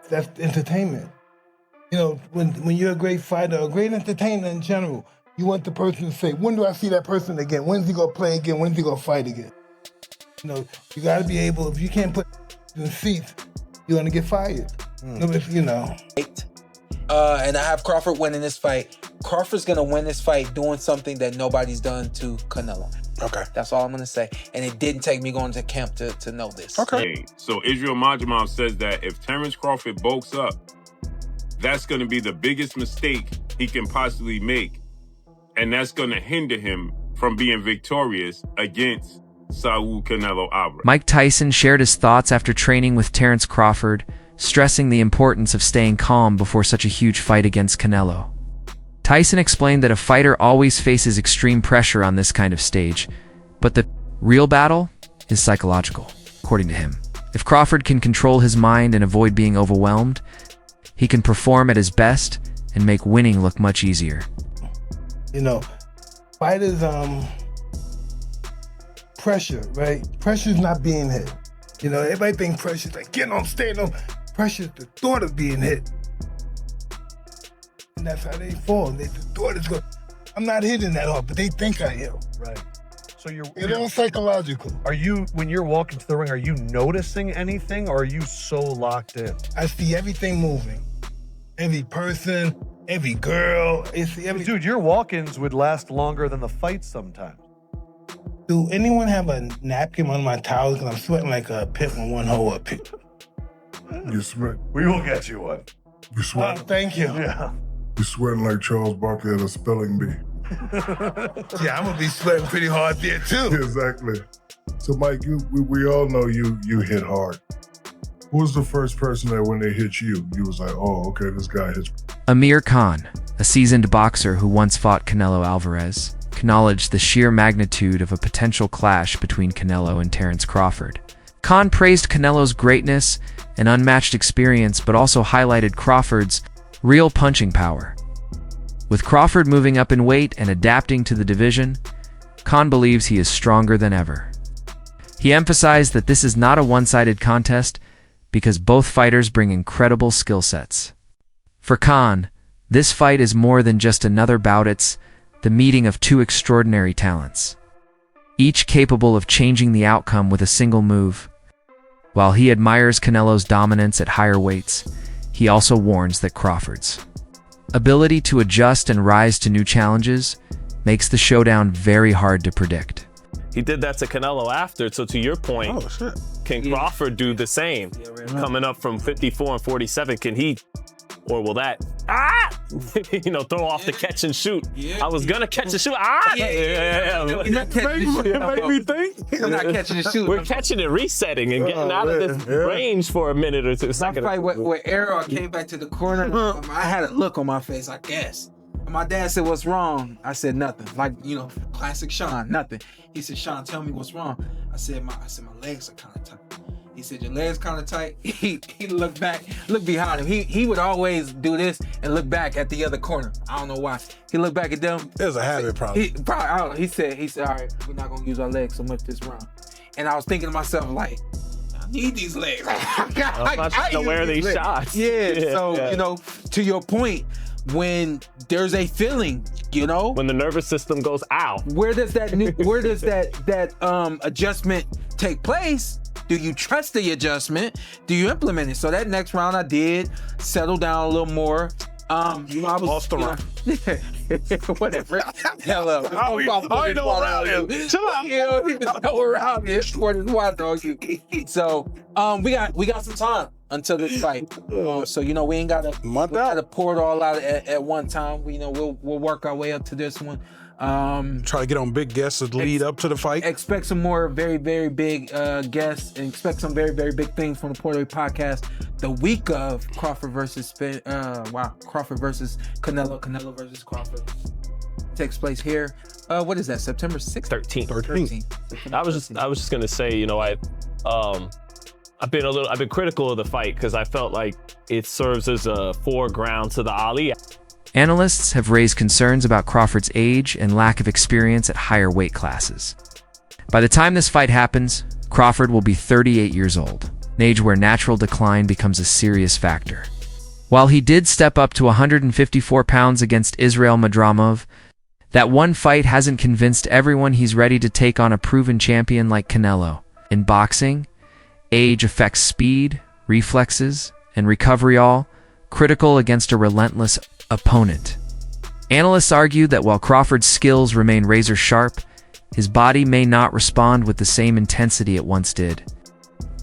that's entertainment. You know, when you're a great fighter, a great entertainer in general, you want the person to say, when do I see that person again? When's he gonna play again? When's he gonna fight again? You know, you gotta be able, if you can't put in the seats, you're gonna get fired. You know. And I have Crawford winning this fight. Crawford's gonna win this fight doing something that nobody's done to Canelo. Okay. That's all I'm gonna say. And it didn't take me going to camp to know this. Okay. So Israel Majamov says that if Terence Crawford bulks up, that's going to be the biggest mistake he can possibly make. And that's going to hinder him from being victorious against Saul Canelo Alvarez. Mike Tyson shared his thoughts after training with Terence Crawford, stressing the importance of staying calm before such a huge fight against Canelo. Tyson explained that a fighter always faces extreme pressure on this kind of stage, but the real battle is psychological, according to him. If Crawford can control his mind and avoid being overwhelmed, he can perform at his best and make winning look much easier. You know, fighters, pressure, right? Pressure's not being hit. You know, everybody think pressure's like getting on, staying on. Pressure's the thought of being hit. And that's how they fall. The thought is going, I'm not hitting that hard, but they think I am. Right. So it's all psychological. Are you, when you're walking to the ring, are you noticing anything or are you so locked in? I see everything moving. Every person, every girl. Dude, your walk-ins would last longer than the fights sometimes. Do anyone have a napkin on my towels? Because I'm sweating like a pit on one hole up here. You sweat. We will get you one. You sweat. Thank you. Yeah. You're sweating like Charles Barkley at a spelling bee. Yeah, I'm gonna be sweating pretty hard there too. Exactly. So Mike, we all know you hit hard. Who was the first person that when they hit you was like, oh, okay, this guy hits. Amir Khan, a seasoned boxer who once fought Canelo Alvarez, acknowledged the sheer magnitude of a potential clash between Canelo and Terence Crawford. Khan praised Canelo's greatness and unmatched experience, but also highlighted Crawford's real punching power. With Crawford moving up in weight and adapting to the division, Khan believes he is stronger than ever. He emphasized that this is not a one-sided contest because both fighters bring incredible skill sets. For Khan, this fight is more than just another bout, it's the meeting of two extraordinary talents, each capable of changing the outcome with a single move. While he admires Canelo's dominance at higher weights, he also warns that Crawford's ability to adjust and rise to new challenges makes the showdown very hard to predict. He did that to Canelo after, so to your point, can Crawford do the same? Coming up from 54 and 47, can he, or will that, throw off the catch and shoot? I was gonna catch and shoot, You're not catching I'm not catching and shoot. We're catching and resetting and getting out of this range for a minute or two. That fight where Arrow came back to the corner, I had a look on my face, I guess. My dad said, what's wrong? I said, nothing. Like, classic Sean, nothing. He said, Sean, tell me what's wrong. I said, my legs are kind of tight. He said, your legs kind of tight? He looked back, looked behind him. He would always do this and look back at the other corner. I don't know why. He looked back at them. There's a habit probably. He said, all right, we're not going to use our legs so much this round. And I was thinking to myself, like, I need these legs. I'm not trying to wear these shots. So, to your point, when there's a feeling, when the nervous system goes out, where does that adjustment take place? Do you trust the adjustment? Do you implement it? So that next round I did settle down a little more. I was lost the round. Whatever. Hello. I know around him. Chill out. Know around him. Short as water on you. So we got some time until this fight. So we ain't gotta pour it all out at one time. We'll work our way up to this one. Try to get on big guests to lead up to the fight. Expect some more very, very big guests and expect some very, very big things from the Puerto Rico podcast the week of Crawford versus Crawford versus Canelo versus Crawford takes place here. What is that? September 6th? 13th. I was just gonna say, I've been critical of the fight because I felt like it serves as a foreground to the Ali. Analysts have raised concerns about Crawford's age and lack of experience at higher weight classes. By the time this fight happens, Crawford will be 38 years old. an age where natural decline becomes a serious factor. While he did step up to 154 pounds against Israel Madramov, that one fight hasn't convinced everyone he's ready to take on a proven champion like Canelo. In boxing, age affects speed, reflexes, and recovery, all critical against a relentless opponent. Analysts argue that while Crawford's skills remain razor-sharp, his body may not respond with the same intensity it once did.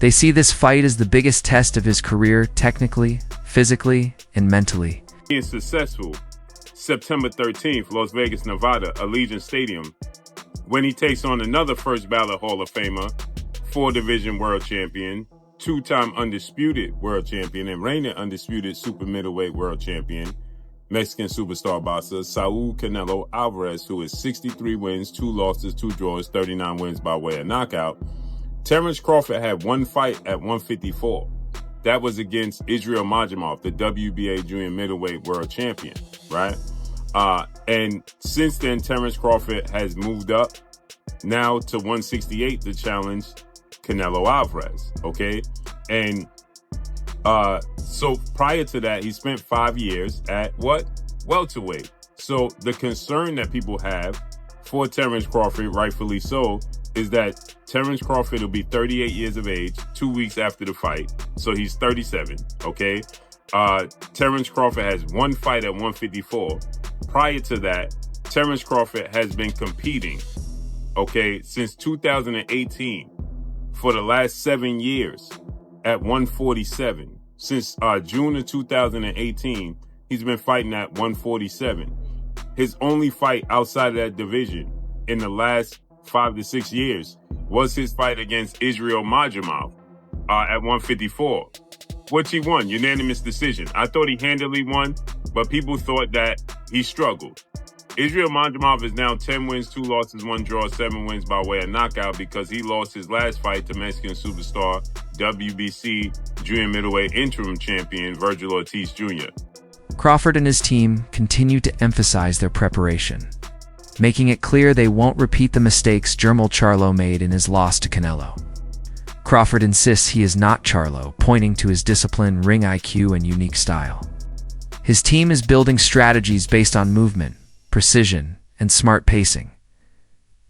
They see this fight as the biggest test of his career technically, physically, and mentally. Being successful, September 13th, Las Vegas, Nevada, Allegiant Stadium, when he takes on another first ballot Hall of Famer, 4-division world champion, 2-time undisputed world champion, and reigning undisputed super middleweight world champion, Mexican superstar boxer Saul Canelo Alvarez, who is 63 wins, 2 losses, 2 draws, 39 wins by way of knockout. Terence Crawford had one fight at 154. That was against Israel Madramov, the WBA junior middleweight world champion, right? And since then, Terence Crawford has moved up now to 168 to challenge Canelo Alvarez, okay? And so prior to that, he spent 5 years at what? Welterweight. So the concern that people have for Terence Crawford, rightfully so, is that Terence Crawford will be 38 years of age 2 weeks after the fight. So he's 37, okay? Terence Crawford has one fight at 154. Prior to that, Terence Crawford has been competing, okay, since 2018 for the last 7 years at 147. Since June of 2018, he's been fighting at 147. His only fight outside of that division in the last 5 to 6 years was his fight against Israel Madramov at 154, which he won, unanimous decision. I thought he handily won, but people thought that he struggled. Israel Madramov is now 10 wins, 2 losses, 1 draw, 7 wins by way of knockout because he lost his last fight to Mexican superstar, WBC junior middleweight interim champion, Virgil Ortiz Jr. Crawford and his team continue to emphasize their preparation, making it clear they won't repeat the mistakes Jermall Charlo made in his loss to Canelo. Crawford insists he is not Charlo, pointing to his discipline, ring IQ, and unique style. His team is building strategies based on movement, precision, and smart pacing.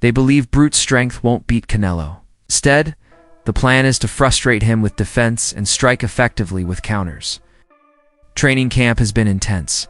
They believe brute strength won't beat Canelo. Instead, the plan is to frustrate him with defense and strike effectively with counters. Training camp has been intense,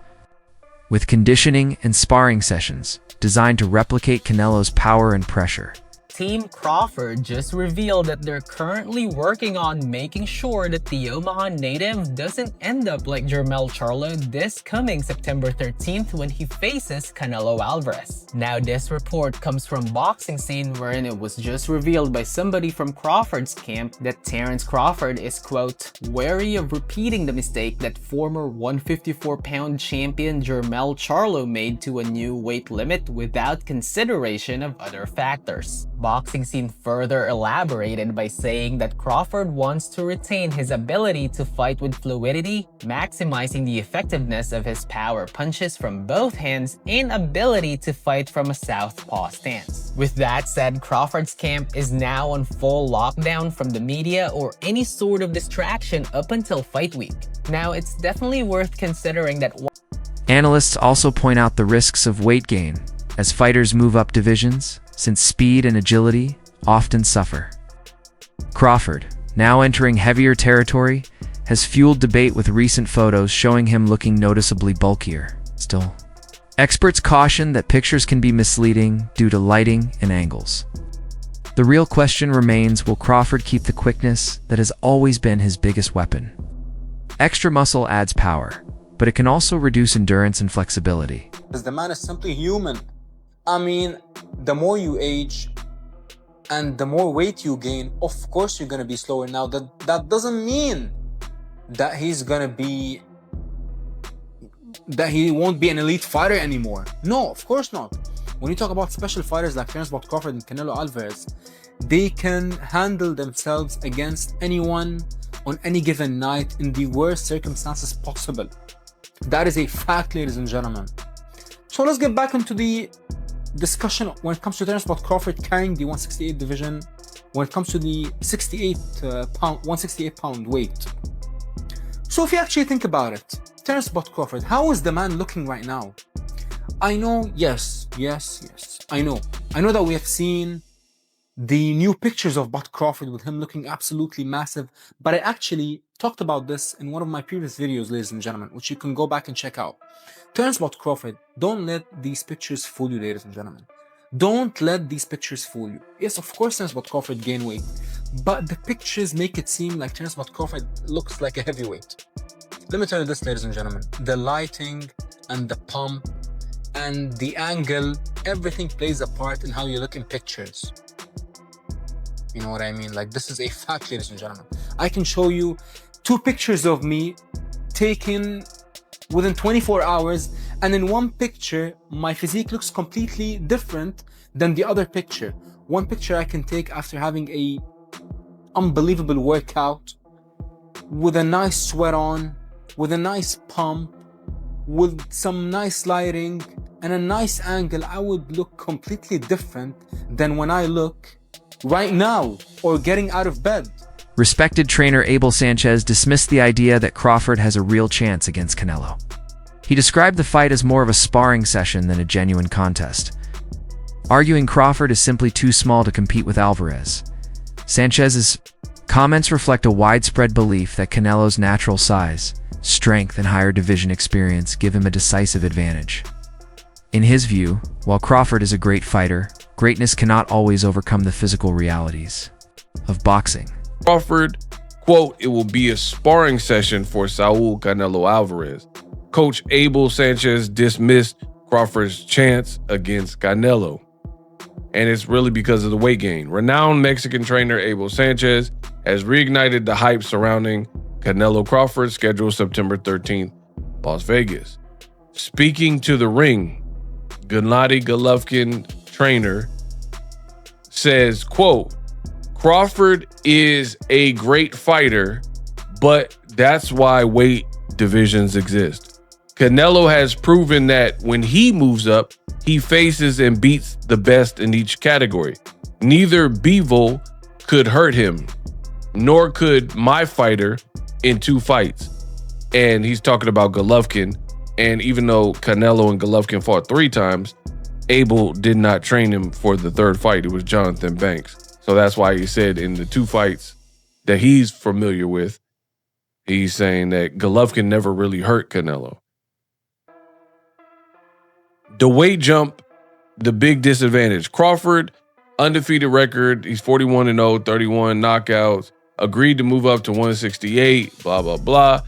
with conditioning and sparring sessions designed to replicate Canelo's power and pressure. Team Crawford just revealed that they're currently working on making sure that the Omaha native doesn't end up like Jermall Charlo this coming September 13th when he faces Canelo Alvarez. Now this report comes from Boxing Scene, wherein it was just revealed by somebody from Crawford's camp that Terence Crawford is, quote, wary of repeating the mistake that former 154-pound champion Jermall Charlo made to a new weight limit without consideration of other factors. Boxing Scene further elaborated by saying that Crawford wants to retain his ability to fight with fluidity, maximizing the effectiveness of his power punches from both hands and ability to fight from a southpaw stance. With that said, Crawford's camp is now on full lockdown from the media or any sort of distraction up until fight week. Now, it's definitely worth considering that Analysts also point out the risks of weight gain as fighters move up divisions, since speed and agility often suffer. Crawford, now entering heavier territory, has fueled debate with recent photos showing him looking noticeably bulkier. Still, experts caution that pictures can be misleading due to lighting and angles. The real question remains, will Crawford keep the quickness that has always been his biggest weapon? Extra muscle adds power, but it can also reduce endurance and flexibility. Because the man is simply human. I mean, the more you age and the more weight you gain, of course you're going to be slower. Now, that doesn't mean that he won't be an elite fighter anymore. No, of course not. When you talk about special fighters like Terence Crawford and Canelo Alvarez, they can handle themselves against anyone on any given night in the worst circumstances possible. That is a fact, ladies and gentlemen. So let's get back into the discussion when it comes to Terence Crawford carrying the 168 division when it comes to the 168 pound weight. So if you actually think about it, Terence Crawford, how is the man looking right now? I know, yes. I know that we have seen the new pictures of Crawford with him looking absolutely massive, but I actually talked about this in one of my previous videos, ladies and gentlemen, which you can go back and check out. Terence Crawford, don't let these pictures fool you, ladies and gentlemen. Don't let these pictures fool you. Yes, of course, Terence Crawford gained weight, but the pictures make it seem like Terence Crawford looks like a heavyweight. Let me tell you this, ladies and gentlemen, the lighting and the pump and the angle, everything plays a part in how you look in pictures. You know what I mean? Like, this is a fact, ladies and gentlemen. I can show you 2 pictures of me taken within 24 hours, and in one picture, my physique looks completely different than the other picture. One picture I can take after having a unbelievable workout, with a nice sweat on, with a nice pump, with some nice lighting, and a nice angle. I would look completely different than when I look right now or getting out of bed. Respected trainer Abel Sanchez dismissed the idea that Crawford has a real chance against Canelo. He described the fight as more of a sparring session than a genuine contest, arguing Crawford is simply too small to compete with Alvarez. Sanchez's comments reflect a widespread belief that Canelo's natural size, strength, and higher division experience give him a decisive advantage. In his view, while Crawford is a great fighter, greatness cannot always overcome the physical realities of boxing. Crawford, quote, it will be a sparring session for Saul Canelo Alvarez. Coach Abel Sanchez dismissed Crawford's chance against Canelo, and it's really because of the weight gain. Renowned Mexican trainer Abel Sanchez has reignited the hype surrounding Canelo Crawford, scheduled September 13th, Las Vegas. Speaking to The Ring, Gennady Golovkin, trainer, says, quote, Crawford is a great fighter, but that's why weight divisions exist. Canelo has proven that when he moves up, he faces and beats the best in each category. Neither Bivol could hurt him, nor could my fighter in 2 fights. And he's talking about Golovkin. And even though Canelo and Golovkin fought 3 times, Abel did not train him for the 3rd fight. It was Jonathan Banks. So that's why he said in the 2 fights that he's familiar with, he's saying that Golovkin never really hurt Canelo. The weight jump, the big disadvantage. Crawford, undefeated record. He's 41-0, 31 knockouts. Agreed to move up to 168, blah, blah, blah.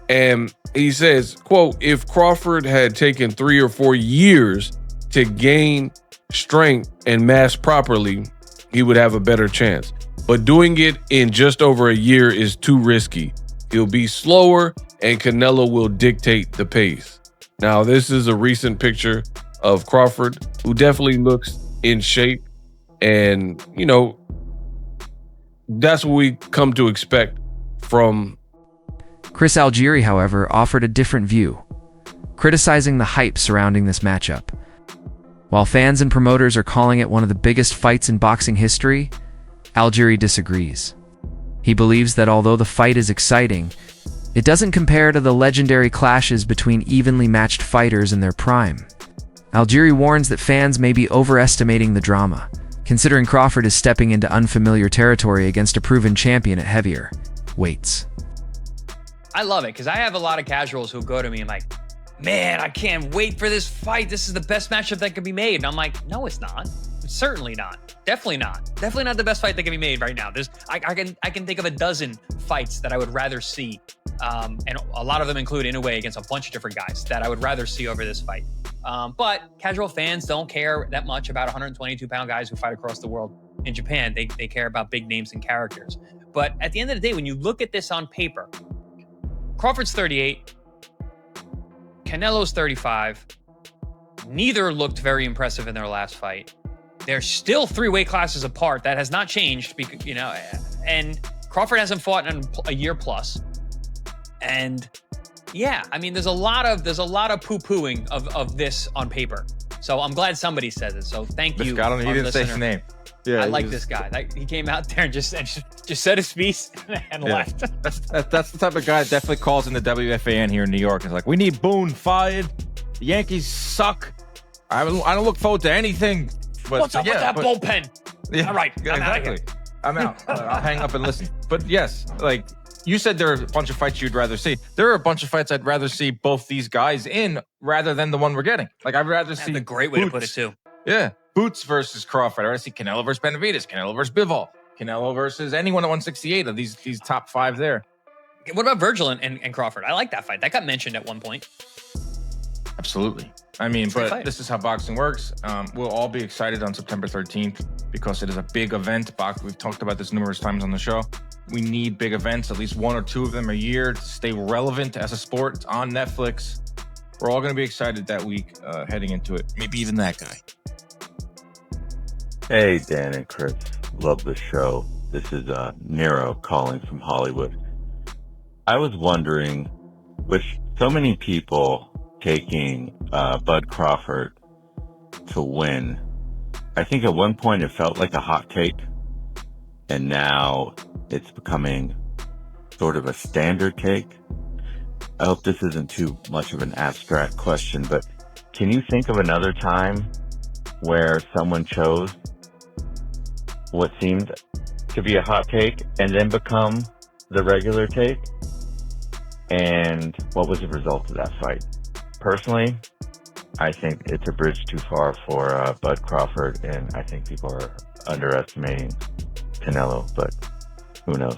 And he says, quote, if Crawford had taken 3 or 4 years to gain strength and mass properly, he would have a better chance. But doing it in just over a year is too risky. He'll be slower and Canelo will dictate the pace. Now, this is a recent picture of Crawford, who definitely looks in shape. And, you know, that's what we come to expect from. Chris Algieri, however, offered a different view, criticizing the hype surrounding this matchup. While fans and promoters are calling it one of the biggest fights in boxing history, Algieri disagrees. He believes that although the fight is exciting, it doesn't compare to the legendary clashes between evenly matched fighters in their prime. Algieri warns that fans may be overestimating the drama, considering Crawford is stepping into unfamiliar territory against a proven champion at heavier weights. I love it because I have a lot of casuals who go to me and like, man, I can't wait for this fight. This is the best matchup that could be made. And I'm like, no, it's not. It's certainly not. Definitely not. Definitely not the best fight that can be made right now. I can think of a dozen fights that I would rather see. And a lot of them include Inoue against a bunch of different guys that I would rather see over this fight. But casual fans don't care that much about 122-pound guys who fight across the world in Japan. They care about big names and characters. But at the end of the day, when you look at this on paper, Crawford's 38, Canelo's 35. Neither looked very impressive in their last fight. They're still 3 weight classes apart. That has not changed, because, you know, and Crawford hasn't fought in a year plus. And yeah, I mean, there's a lot of poo-pooing of this on paper. So I'm glad somebody says it. So thank you. He didn't say his name. Yeah, I like this guy. He came out there and just said his piece and left. That's the type of guy that definitely calls in the WFAN here in New York. It's like, we need Boone fired. The Yankees suck. I don't look forward to anything. But, What's up with that bullpen? Yeah, All right, I'm out of here. I'm out. I'll hang up and listen. But yes, like you said, there are a bunch of fights you'd rather see. There are a bunch of fights I'd rather see both these guys in rather than the one we're getting. Like, I'd rather see. That's a great way to put it too. Yeah, Boots versus Crawford. I'd rather see Canelo versus Benavidez, Canelo versus Bivol, Canelo versus anyone at 168 of these top 5 there. What about Virgil and Crawford? I like that fight. That got mentioned at one point. Absolutely. I mean, but fight. this is how boxing works. We'll all be excited on September 13th because it is a big event. We've talked about this numerous times on the show. We need big events, at least 1 or 2 of them a year to stay relevant as a sport. It's on Netflix. We're all going to be excited that week heading into it. Maybe even that guy. Hey, Dan and Chris. Love the show. This is Nero calling from Hollywood. I was wondering, with so many people taking Bud Crawford to win, I think at one point it felt like a hot take, and now it's becoming sort of a standard take. I hope this isn't too much of an abstract question, but can you think of another time where someone chose what seemed to be a hot take and then become the regular take? And what was the result of that fight? Personally, I think it's a bridge too far for Bud Crawford, and I think people are underestimating Canelo, but who knows?